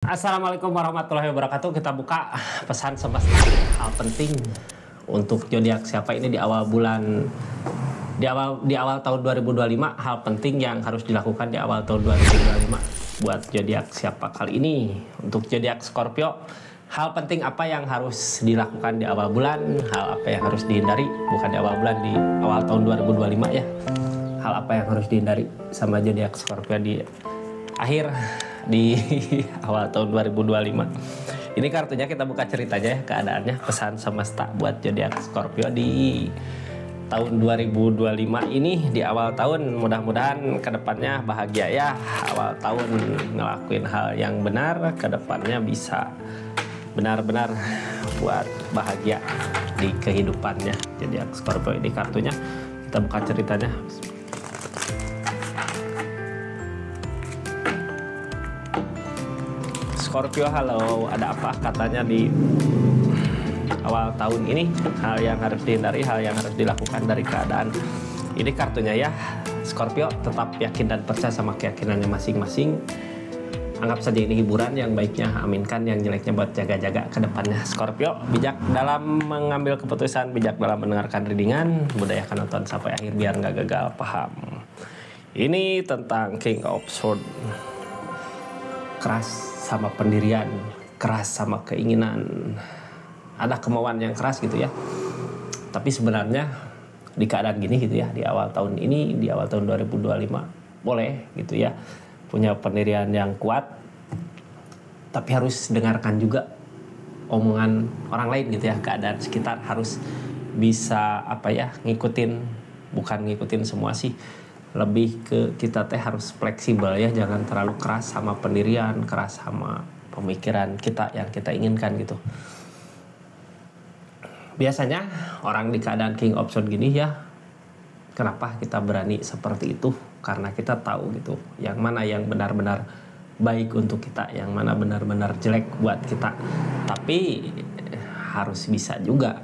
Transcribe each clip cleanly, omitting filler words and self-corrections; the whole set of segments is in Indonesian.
Assalamualaikum warahmatullahi wabarakatuh. Kita buka pesan semesta hal penting untuk zodiak siapa ini di awal bulan di awal tahun 2025. Hal penting yang harus dilakukan di awal tahun 2025 buat zodiak siapa kali ini. Untuk zodiak Scorpio, hal penting apa yang harus dilakukan di awal bulan, hal apa yang harus dihindari, bukan di awal bulan, di awal tahun 2025 ya. Hal apa yang harus dihindari sama zodiak Scorpio di akhir di awal tahun 2025. Ini kartunya, kita buka ceritanya ya, keadaannya, pesan semesta buat zodiak Scorpio di tahun 2025 ini. Di awal tahun mudah-mudahan kedepannya bahagia ya. Awal tahun ngelakuin hal yang benar, kedepannya bisa benar-benar buat bahagia di kehidupannya zodiak Scorpio. Ini kartunya, kita buka ceritanya. Scorpio, halo, ada apa katanya di awal tahun ini? Hal yang harus dihindari, hal yang harus dilakukan dari keadaan. Ini kartunya ya, Scorpio, tetap yakin dan percaya sama keyakinannya masing-masing. Anggap saja ini hiburan, yang baiknya aminkan, yang jeleknya buat jaga-jaga ke depannya. Scorpio, bijak dalam mengambil keputusan, bijak dalam mendengarkan readingan, budayakan nonton sampai akhir biar nggak gagal paham. Ini tentang King of Swords. Keras sama pendirian, keras sama keinginan, ada kemauan yang keras gitu ya. Tapi sebenarnya di keadaan gini gitu ya, di awal tahun ini, di awal tahun 2025 boleh gitu ya, punya pendirian yang kuat, tapi harus dengarkan juga omongan orang lain gitu ya. Keadaan sekitar harus bisa apa ya, ngikutin, bukan ngikutin semua sih, lebih ke kita teh harus fleksibel ya, jangan terlalu keras sama pendirian, keras sama pemikiran kita yang kita inginkan gitu. Biasanya orang di keadaan King of Swords gini ya, kenapa kita berani seperti itu? Karena kita tahu gitu, yang mana yang benar-benar baik untuk kita, yang mana benar-benar jelek buat kita. Tapi harus bisa juga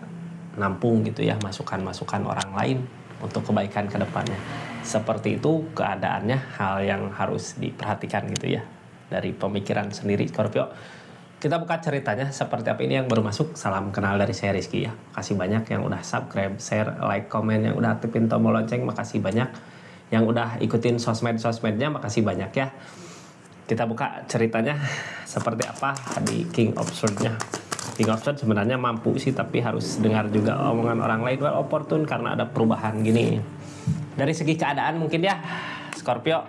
nampung gitu ya masukan-masukan orang lain untuk kebaikan ke depannya. Seperti itu keadaannya, hal yang harus diperhatikan gitu ya dari pemikiran sendiri Scorpio. Kita buka ceritanya seperti apa. Ini yang baru masuk, salam kenal dari saya Rizky ya. Makasih banyak yang udah subscribe, share, like, komen, yang udah aktifin tombol lonceng, makasih banyak. Yang udah ikutin sosmed-sosmednya, makasih banyak ya. Kita buka ceritanya seperti apa di King of Swords-nya. King of Swords sebenarnya mampu sih, tapi harus dengar juga omongan orang lain. Well opportune karena ada perubahan gini. Dari segi keadaan mungkin ya Scorpio,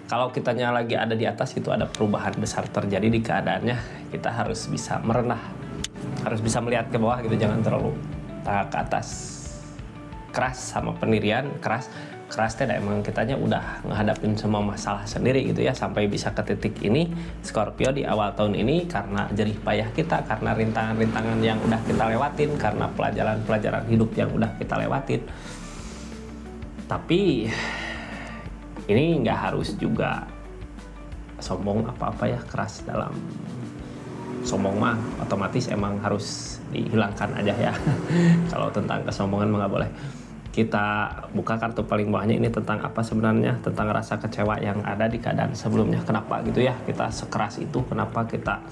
kalau kitanya lagi ada di atas gitu, ada perubahan besar terjadi di keadaannya, kita harus bisa merenah, harus bisa melihat ke bawah gitu, jangan terlalu ke atas. Keras sama pendirian, keras tidak, emang kitanya udah ngehadapin semua masalah sendiri gitu ya, sampai bisa ke titik ini Scorpio di awal tahun ini, karena jerih payah kita, karena rintangan-rintangan yang udah kita lewatin, karena pelajaran-pelajaran hidup yang udah kita lewatin. Tapi ini nggak harus juga sombong apa-apa ya, keras dalam sombong mah otomatis emang harus dihilangkan aja ya. Kalau tentang kesombongan mah nggak boleh. Kita buka kartu paling bawahnya, ini tentang apa sebenarnya? Tentang rasa kecewa yang ada di keadaan sebelumnya. Kenapa gitu ya kita sekeras itu? Kenapa kita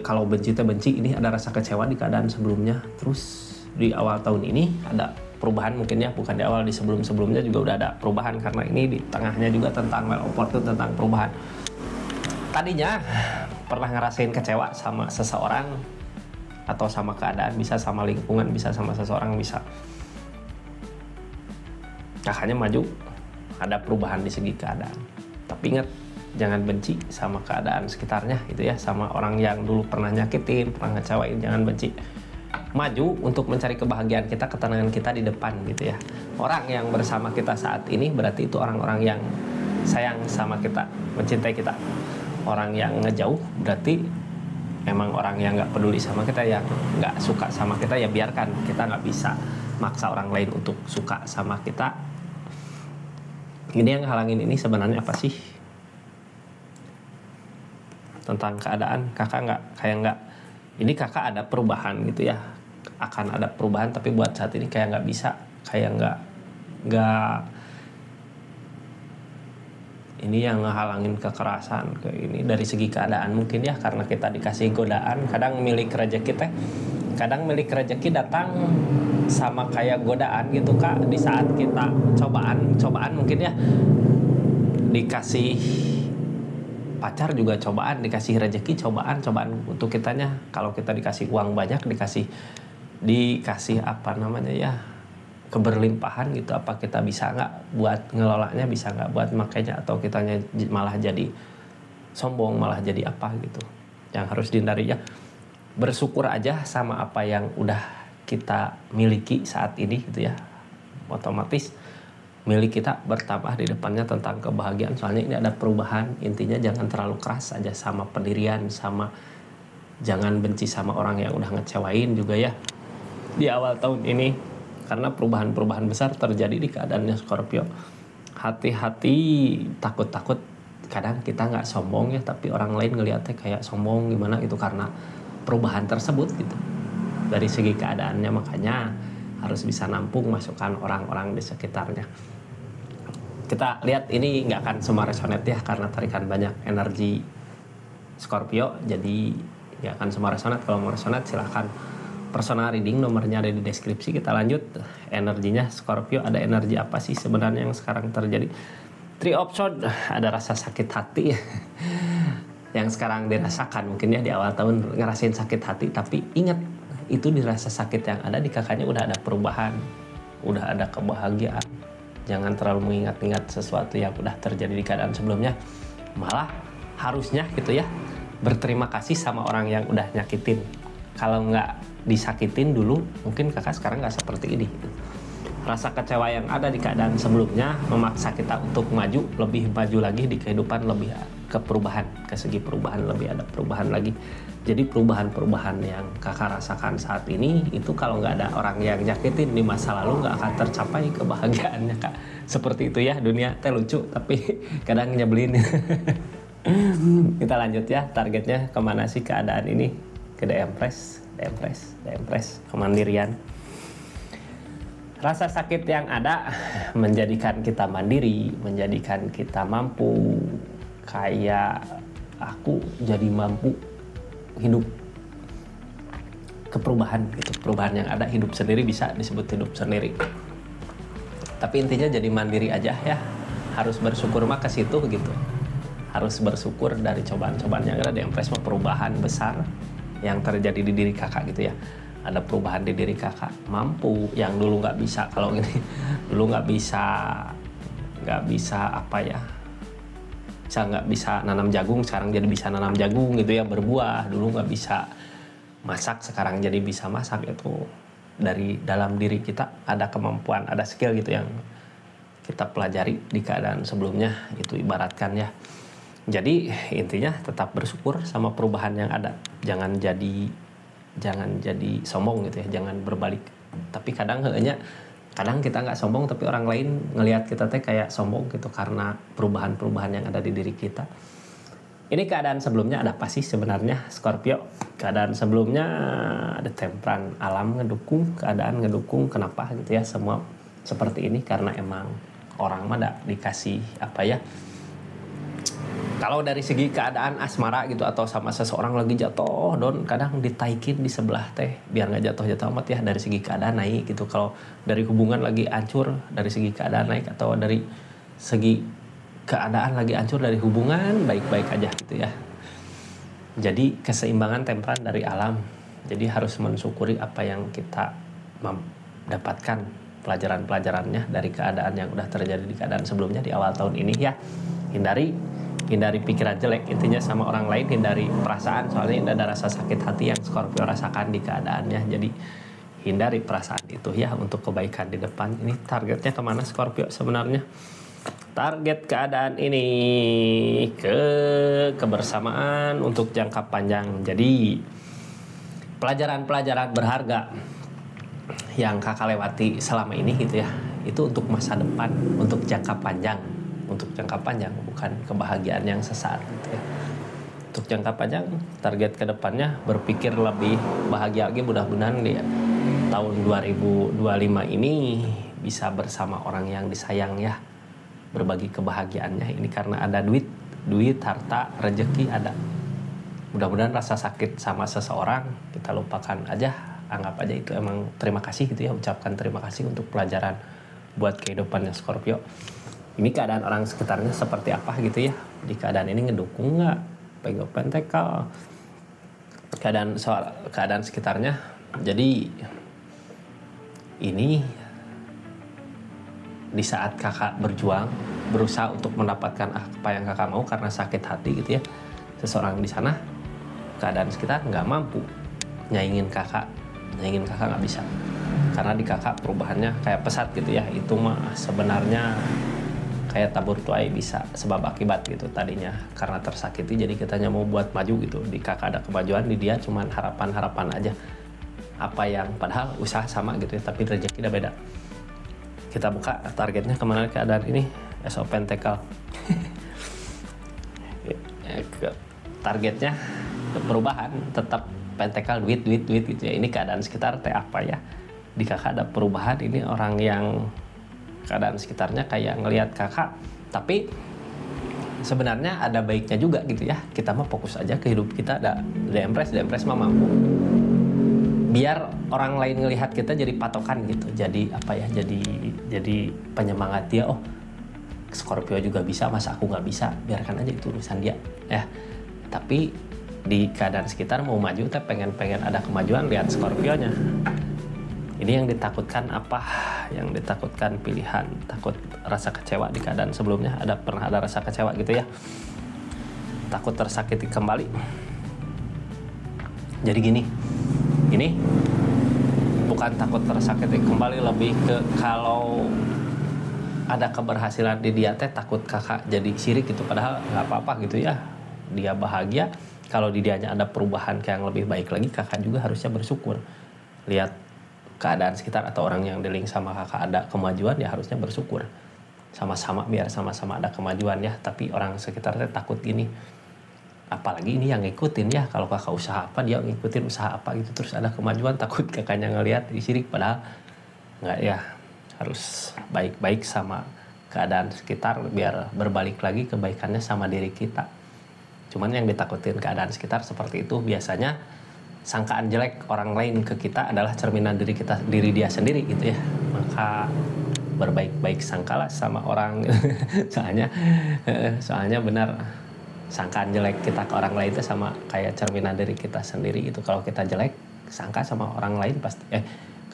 kalau benci ini ada rasa kecewa di keadaan sebelumnya. Terus di awal tahun ini ada perubahan mungkin ya, bukan di awal, di sebelum-sebelumnya juga udah ada perubahan, karena ini di tengahnya juga tentang well opportune, tentang perubahan. Tadinya pernah ngerasain kecewa sama seseorang atau sama keadaan, bisa sama lingkungan, bisa sama seseorang, bisa kakaknya maju, ada perubahan di segi keadaan. Tapi ingat, jangan benci sama keadaan sekitarnya gitu ya, sama orang yang dulu pernah nyakitin, pernah ngecewain, jangan benci. Maju untuk mencari kebahagiaan kita, ketenangan kita di depan gitu ya. Orang yang bersama kita saat ini berarti itu orang-orang yang sayang sama kita, mencintai kita. Orang yang ngejauh berarti memang orang yang nggak peduli sama kita, yang nggak suka sama kita, ya biarkan. Kita nggak bisa maksa orang lain untuk suka sama kita. Ini yang halangin ini sebenarnya apa sih? Tentang keadaan, kakak nggak ini kakak ada perubahan gitu ya, akan ada perubahan, tapi buat saat ini kayak nggak bisa, kayak nggak ini yang ngehalangin kekerasan kayak ini dari segi keadaan mungkin ya, karena kita dikasih godaan. Kadang milik rezeki teh, kadang milik rezeki datang sama kayak godaan gitu Kak, di saat kita cobaan mungkin ya, dikasih pacar juga cobaan, dikasih rezeki cobaan untuk kitanya. Kalau kita dikasih uang banyak, dikasih apa namanya ya, keberlimpahan gitu, apa kita bisa nggak buat ngelolanya, bisa nggak buat makanya, atau kitanya malah jadi sombong, malah jadi apa gitu. Yang harus dihindari ya, bersyukur aja sama apa yang udah kita miliki saat ini gitu ya, otomatis milik kita bertambah di depannya tentang kebahagiaan. Soalnya ini ada perubahan. Intinya jangan terlalu keras aja sama pendirian, sama jangan benci sama orang yang udah ngecewain juga ya di awal tahun ini, karena perubahan-perubahan besar terjadi di keadaannya Scorpio. Hati-hati, takut-takut kadang kita nggak sombong ya, tapi orang lain ngeliatnya kayak sombong gimana gitu karena perubahan tersebut gitu dari segi keadaannya. Makanya harus bisa nampung masukan orang-orang di sekitarnya. Kita lihat ini nggak akan semua resonate ya, karena tarikan banyak energi Scorpio, jadi nggak akan semua resonate. Kalau mau resonate silahkan personal reading, nomornya ada di deskripsi. Kita lanjut, energinya Scorpio, ada energi apa sih sebenarnya yang sekarang terjadi. Three of Swords, ada rasa sakit hati yang sekarang dirasakan mungkin ya, di awal tahun ngerasain sakit hati, tapi ingat itu dirasa sakit yang ada di kakaknya udah ada perubahan, udah ada kebahagiaan. Jangan terlalu mengingat-ingat sesuatu yang udah terjadi di keadaan sebelumnya, malah harusnya gitu ya berterima kasih sama orang yang udah nyakitin. Kalau nggak disakitin dulu, mungkin kakak sekarang nggak seperti ini. Rasa kecewa yang ada di keadaan sebelumnya memaksa kita untuk maju, lebih maju lagi di kehidupan, lebih ke perubahan, ke segi perubahan, lebih ada perubahan lagi. Jadi perubahan-perubahan yang kakak rasakan saat ini itu kalau nggak ada orang yang nyakitin di masa lalu, nggak akan tercapai kebahagiaannya Kak. Seperti itu ya, dunia teh lucu tapi kadang nyebelin. Kita lanjut ya, targetnya kemana sih keadaan ini? Ke The Empress, kemandirian. Rasa sakit yang ada menjadikan kita mandiri, menjadikan kita mampu. Kayak aku jadi mampu hidup ke perubahan gitu. Perubahan yang ada, hidup sendiri, bisa disebut hidup sendiri. Tapi intinya jadi mandiri aja ya. Harus bersyukur mah ke situ gitu. Harus bersyukur dari cobaan-cobaan yang ada. The Empress mah perubahan besar yang terjadi di diri kakak gitu ya. Ada perubahan di diri kakak, mampu yang dulu nggak bisa. Kalau ini dulu nggak bisa apa ya, nggak bisa nanam jagung, sekarang jadi bisa nanam jagung gitu ya, berbuah. Dulu nggak bisa masak, sekarang jadi bisa masak. Itu dari dalam diri kita ada kemampuan, ada skill gitu yang kita pelajari di keadaan sebelumnya, itu ibaratkan ya. Jadi intinya tetap bersyukur sama perubahan yang ada. Jangan jadi sombong gitu ya, jangan berbalik. Tapi kadang kita nggak sombong, tapi orang lain ngelihat kita teh kayak sombong gitu karena perubahan-perubahan yang ada di diri kita. Ini keadaan sebelumnya ada apa sih sebenarnya Scorpio? Keadaan sebelumnya ada Temperance, alam ngedukung, keadaan ngedukung. Kenapa gitu ya semua seperti ini? Karena emang orang mah dikasih apa ya? Kalau dari segi keadaan asmara gitu atau sama seseorang lagi jatuh down, kadang ditaikin di sebelah teh biar nggak jatuh amat ya, dari segi keadaan naik gitu. Kalau dari hubungan lagi hancur, dari segi keadaan naik, atau dari segi keadaan lagi hancur dari hubungan, baik-baik aja gitu ya. Jadi keseimbangan temperan dari alam. Jadi harus mensyukuri apa yang kita dapatkan pelajaran-pelajarannya dari keadaan yang udah terjadi di keadaan sebelumnya di awal tahun ini ya. Hindari pikiran jelek, intinya sama orang lain, hindari perasaan. Soalnya ini ada rasa sakit hati yang Scorpio rasakan di keadaannya. Jadi hindari perasaan itu ya untuk kebaikan di depan. Ini targetnya kemana Scorpio sebenarnya? Target keadaan ini ke kebersamaan untuk jangka panjang. Jadi pelajaran-pelajaran berharga yang kakak lewati selama ini gitu ya, itu untuk masa depan, untuk jangka panjang. Untuk jangka panjang, bukan kebahagiaan yang sesaat gitu ya. Untuk jangka panjang, target kedepannya berpikir lebih bahagia lagi, mudah-mudahan di tahun 2025 ini bisa bersama orang yang disayang ya. berbagi kebahagiaannya. Ini karena ada duit, harta, rezeki ada. Mudah-mudahan rasa sakit sama seseorang kita lupakan aja, anggap aja itu emang terima kasih gitu ya, ucapkan terima kasih untuk pelajaran buat kehidupannya Scorpio. Ini keadaan orang sekitarnya seperti apa gitu ya, di keadaan ini ngedukung nggak, Pego Pentakel, keadaan sekitarnya. Jadi ini di saat kakak berjuang, berusaha untuk mendapatkan apa yang kakak mau karena sakit hati gitu ya, seseorang di sana keadaan sekitar nggak mampu nyaingin kakak nggak bisa, karena di kakak perubahannya kayak pesat gitu ya. Itu mah sebenarnya kayak tabur tuai, bisa sebab akibat gitu. Tadinya karena tersakiti jadi kitanya mau buat maju gitu, di kakak ada kemajuan, di dia cuman harapan aja, apa yang padahal usaha sama gitu ya, tapi rezeki udah beda. Kita buka targetnya kemana keadaan ini, Ace of Pentacle. Targetnya perubahan, tetap Pentacle, duit gitu ya. Ini keadaan sekitar teh apa ya, di kakak ada perubahan. Ini orang yang keadaan sekitarnya kayak ngelihat kakak, tapi sebenarnya ada baiknya juga gitu ya. Kita mah fokus aja ke hidup kita, ada Empress mah mampu biar orang lain ngelihat kita jadi patokan gitu, jadi apa ya, jadi penyemangat dia. Oh, Scorpio juga bisa, masa aku nggak bisa, biarkan aja itu urusan dia ya. Tapi di keadaan sekitar mau maju teh pengen ada kemajuan, lihat Scorpionya. Ini yang ditakutkan apa? Yang ditakutkan pilihan, takut rasa kecewa di keadaan sebelumnya. Pernah ada rasa kecewa gitu ya, takut tersakiti kembali. Jadi gini, ini bukan takut tersakiti kembali, lebih ke kalau ada keberhasilan di dia teh takut kakak jadi sirik gitu, padahal nggak apa-apa gitu ya, dia bahagia. Kalau di dianya ada perubahan ke yang lebih baik lagi, kakak juga harusnya bersyukur. Lihat keadaan sekitar atau orang yang di link sama kakak ada kemajuan, ya harusnya bersyukur sama-sama, biar sama-sama ada kemajuan ya. Tapi orang sekitar teh takut gini, apalagi ini yang ngikutin ya, kalau kakak usaha apa dia ngikutin usaha apa gitu, terus ada kemajuan, takut kakaknya ngelihat disirik, padahal nggak ya. Harus baik-baik sama keadaan sekitar biar berbalik lagi kebaikannya sama diri kita. Cuman yang ditakutin keadaan sekitar seperti itu, biasanya sangkaan jelek orang lain ke kita adalah cerminan diri dia sendiri gitu ya. Maka berbaik-baik sangkalah sama orang. soalnya benar, sangkaan jelek kita ke orang lain itu sama kayak cerminan diri kita sendiri gitu. Kalau kita jelek sangka sama orang lain pasti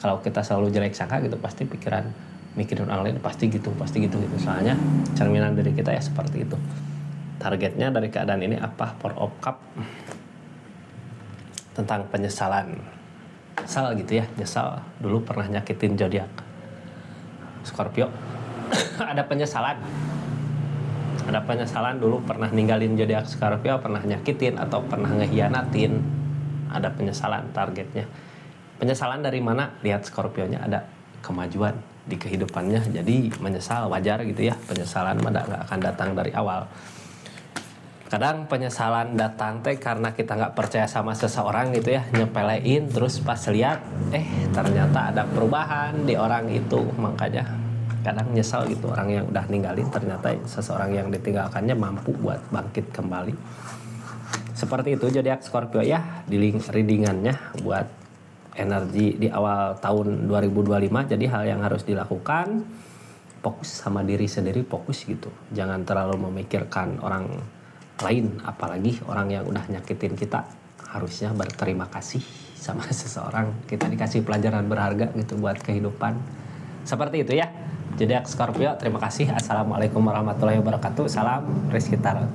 kalau kita selalu jelek sangka gitu, pasti mikirin orang lain pasti gitu. Soalnya cerminan diri kita ya seperti itu. Targetnya dari keadaan ini apa? Four of Cup, tentang penyesalan. Nyesal gitu ya, nyesal dulu pernah nyakitin zodiak Scorpio. Ada penyesalan dulu pernah ninggalin zodiak Scorpio, pernah nyakitin atau pernah ngehianatin. Ada penyesalan targetnya. Penyesalan dari mana? Lihat Scorpionya ada kemajuan di kehidupannya, jadi menyesal wajar gitu ya. Penyesalan mah nggak akan datang dari awal. Kadang penyesalan datang teh karena kita nggak percaya sama seseorang gitu ya, nyepelein, terus pas lihat ternyata ada perubahan di orang itu, makanya kadang nyesal gitu. Orang yang udah ninggalin ternyata seseorang yang ditinggalkannya mampu buat bangkit kembali. Seperti itu zodiak Scorpio ya, di link readingannya buat energi di awal tahun 2025. Jadi hal yang harus dilakukan, fokus sama diri sendiri, fokus gitu. Jangan terlalu memikirkan orang lain, apalagi orang yang udah nyakitin kita. Harusnya berterima kasih sama seseorang, kita dikasih pelajaran berharga gitu buat kehidupan. Seperti itu ya zodiak Scorpio. Terima kasih. Assalamualaikum warahmatullahi wabarakatuh. Salam Rizky Tarot.